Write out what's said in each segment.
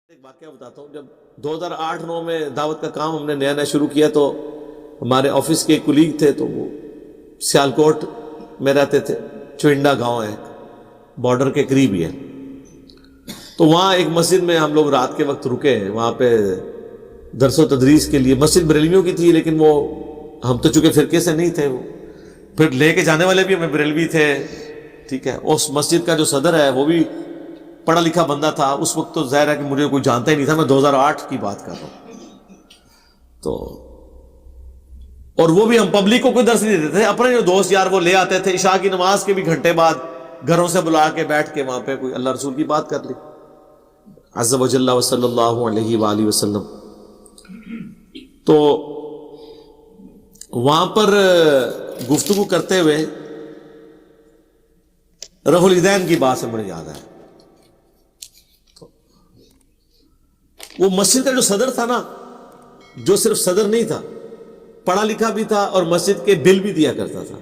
ایک واقعہ بتاتا ہوں. جب 2008-9 میں دعوت کا کام ہم نے نیا شروع کیا تو ہمارے آفس کے ایک کولیگ تھے, تو وہ سیالکوٹ میں رہتے تھے. چوئنڈا گاؤں ہے, بارڈر کے قریب ہی ہے. تو وہاں ایک مسجد میں ہم لوگ رات کے وقت رکے ہیں. وہاں پہ درس و تدریس کے لیے, مسجد بریلویوں کی تھی لیکن وہ ہم تو چونکہ فرقے سے نہیں تھے, وہ پھر لے کے جانے والے بھی ہمیں بریلوی تھے. ٹھیک ہے, اس مسجد کا جو صدر ہے وہ بھی پڑھا لکھا بندہ تھا. اس وقت تو ظاہر ہے کہ مجھے کوئی جانتا ہی نہیں تھا, میں 2008 کی بات کر رہا ہوں. تو اور وہ بھی ہم پبلک کو کوئی درس نہیں دیتے تھے, اپنے جو دوست یار وہ لے آتے تھے. عشاء کی نماز کے بھی گھنٹے بعد گھروں سے بلا کے بیٹھ کے وہاں پہ کوئی اللہ رسول کی بات کر لی عز و جل و صلی اللہ علیہ وآلہ وسلم. تو وہاں پر گفتگو کرتے ہوئے رفع الیدین کی بات سے مجھے یاد ہے. وہ مسجد کا جو صدر تھا نا, جو صرف صدر نہیں تھا, پڑھا لکھا بھی تھا اور مسجد کے بل بھی دیا کرتا تھا.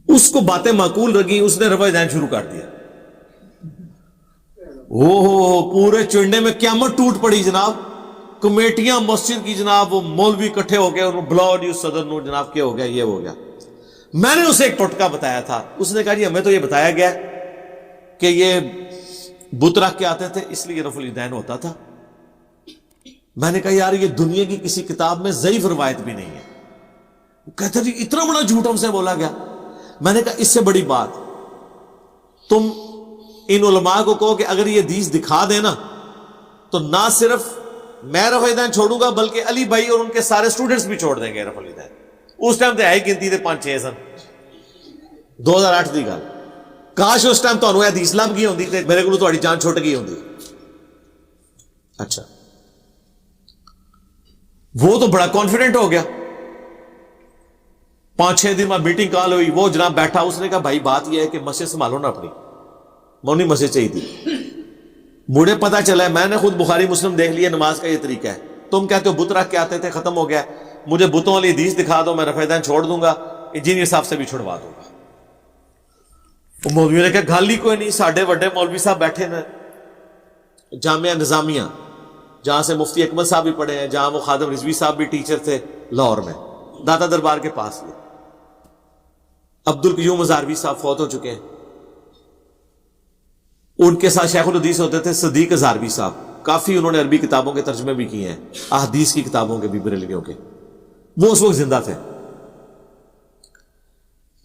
اس کو باتیں معقول لگی, اس نے رفع الیدین شروع کر دیا. پورے چنڈے میں قیامت ٹوٹ پڑی جناب. کمیٹیاں مسجد کی جناب, وہ مولوی اکٹھے ہو گئے اور بلاؤ جی اس صدر نو جناب, کیا ہو گیا, یہ ہو گیا. میں نے اسے ایک ٹوٹکا بتایا تھا. اس نے کہا جی ہمیں تو یہ بتایا گیا کہ یہ بت رکھ کے آتے تھے اس لیے رفع الیدین ہوتا تھا. میں نے کہا یار یہ دنیا کی کسی کتاب میں ضعیف روایت بھی نہیں ہے. وہ کہتے جی اتنا بڑا جھوٹ ہم سے بولا گیا. میں نے کہا اس سے بڑی بات تم ان علماء کو کہو کہ اگر یہ حدیث دکھا دینا تو نہ صرف میں رفع الیدین چھوڑوں گا بلکہ علی بھائی اور ان کے سارے سٹوڈنٹس بھی چھوڑ دیں گے رفع الیدین. اس ٹائم تے ہے گنتی تھے 5-6 سن, 2008 کی گل. کاش اس ٹائم تمہیں حدیث لب گئی ہوندی تے میرے کو تہاڈی جان چھٹ گئی ہوندی. اچھا, وہ تو بڑا کانفیڈنٹ ہو گیا. 5-6 دن میں میٹنگ کال ہوئی, وہ جناب بیٹھا, اس نے کہا بھائی بات یہ ہے کہ مسجد سنبھالو نا اپنی. مونی مسجد چاہیے تھی. مجھے پتا چلا ہے, میں نے خود بخاری مسلم دیکھ لیا, نماز کا یہ طریقہ ہے. تم کہتے ہو بت رکھ کے آتے تھے, ختم ہو گیا. مجھے بتوں والی حدیث دکھا دو, میں رفع الیدین چھوڑ دوں گا, انجینئر صاحب سے بھی چھڑوا دوں گا. مولوی نے کہا گل ہی کوئی نہیں, ساڈے وڈے مولوی صاحب بیٹھے ہیں جامعہ نظامیہ, جہاں سے مفتی اکمل صاحب بھی پڑھے ہیں, جہاں وہ خادم رضوی صاحب بھی ٹیچر تھے لاہور میں, داتا دربار کے پاس میں. عبد القیوم ہزاروی صاحب فوت ہو چکے ہیں. ان کے ساتھ شیخ الحدیث ہوتے تھے صدیق ہزاروی صاحب, کافی انہوں نے عربی کتابوں کے ترجمے بھی کیے ہیں, احادیث کی کتابوں کے بھی, بریلویوں کے. وہ اس وقت زندہ تھے.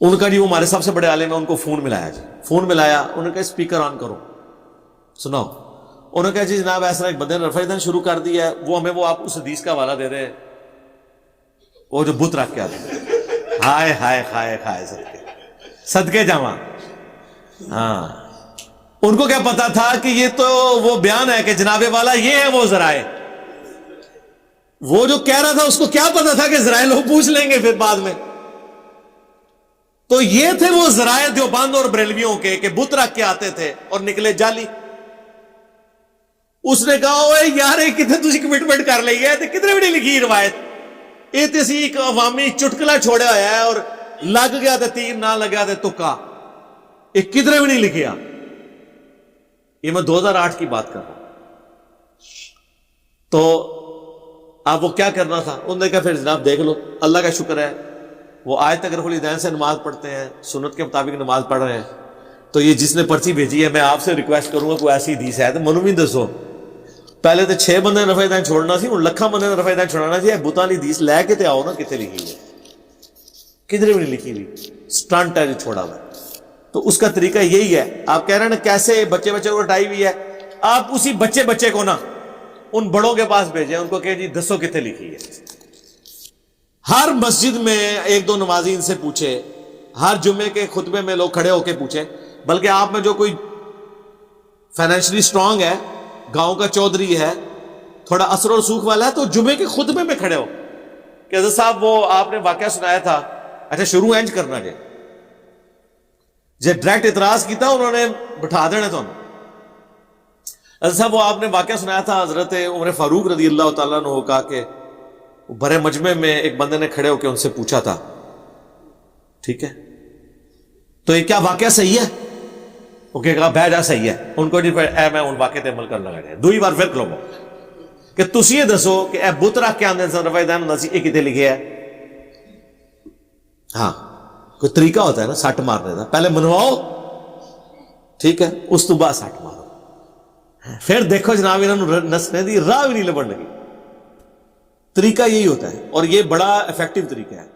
ان کا جی وہ ہمارے سب سے بڑے عالم ہیں, ان کو فون ملایا جی. فون ملایا, انہوں نے کہا اسپیکر آن کرو, سناؤ. انہوں نے کہا جی جناب ایسا ایک بندے نے رفع الیدین شروع کر دیا ہے, وہ ہمیں وہ آپ اس حدیث کا حوالہ دے رہے ہیں, وہ جو بت رکھ کے آتے ہیں. ہائے ہائے ہائے ہائے, صدقے جاواں. ہاں, ان کو کیا پتا تھا کہ یہ تو وہ بیان ہے کہ جناب والا یہ ہے وہ ذرائع. وہ جو کہہ رہا تھا اس کو کیا پتا تھا کہ ذرائع لوگ پوچھ لیں گے پھر بعد میں. تو یہ تھے وہ ذرائع دیوبند اور بریلویوں کے کہ بت رکھ کے آتے تھے اور نکلے جعلی. اس نے کہا اوے یار کتنے تسی کمٹمنٹ کر لی ہے, کتنے بھی نہیں لکھی روایت, یہ تو اسی ایک عوامی چٹکلا چھوڑا ہوا ہے, اور لگ گیا تو تیر, نہ لگا تو تکا, یہ کدھر بھی نہیں لکھیا. یہ میں 2008 کی بات کر رہا ہوں. تو آپ وہ کیا کرنا تھا, انہوں نے کہا پھر جناب دیکھ لو, اللہ کا شکر ہے وہ آج تک رفع الیدین سے نماز پڑھتے ہیں, سنت کے مطابق نماز پڑھ رہے ہیں. تو یہ جس نے پرچی بھیجی ہے, میں آپ سے ریکویسٹ کروں گا کوئی ایسی حدیث ہے تو منو بھی دسو. پہلے تو 6 بندے رفع الیدین چھوڑنا سی, ہوں لکھاں بندے رفع الیدین چھوڑنا سی. بتاں دی حدیث لے کے تے آؤ نا, کتنے لکھی ہے, کدھر بھی نہیں لکھی ہوئی, سٹنٹ ہے جو چھوڑا ہوا. تو اس کا طریقہ یہی ہے. آپ کہہ رہے ہیں نا کیسے بچے کو ہٹائی ہوئی ہے, آپ اسی بچے کو نا ان بڑوں کے پاس بھیجیں, ان کو کہ جی دسو کتنے لکھی ہے. ہر مسجد میں 1-2 نمازی ان سے پوچھے, ہر جمعے کے خطبے میں لوگ کھڑے ہو کے پوچھیں. بلکہ آپ میں جو کوئی فائنینشلی سٹرونگ ہے, گاؤں کا چودھری ہے, تھوڑا اثر و رسوخ والا ہے, تو جمعے کے خطبے میں کھڑے ہو کہ حضرت صاحب وہ آپ نے واقعہ سنایا تھا, اچھا شروع اینج کرنا جائے جے ڈائریکٹ اعتراض کیتا انہوں نے بٹھا دینا تو. حضرت صاحب وہ آپ نے واقعہ سنایا تھا حضرت عمر فاروق رضی اللہ تعالیٰ عنہ کا, کہ بڑے مجمع میں ایک بندے نے کھڑے ہو کے ان سے پوچھا تھا, ٹھیک ہے تو یہ کیا واقعہ صحیح ہے؟ وہ کہے گا بہ جا صحیح ہے ان کو نہیں اے میں ان واقع تے عمل کرنا لگا دوئی بار پھر کھلو کہ تسی یہ دسو کہ اے بت رکھ کے آندے سن رفع دین ہوندا سی یہ کتے لکھے ہے. ہاں کوئی طریقہ ہوتا ہے نا سٹ مارنے کا, پہلے منواؤ ٹھیک ہے اس تو بعد سٹ مارو, پھر دیکھو جناب انہوں نسنے دی راہ بھی نہیں لبن لگی. طریقہ یہی ہوتا ہے اور یہ بڑا افیکٹو طریقہ ہے.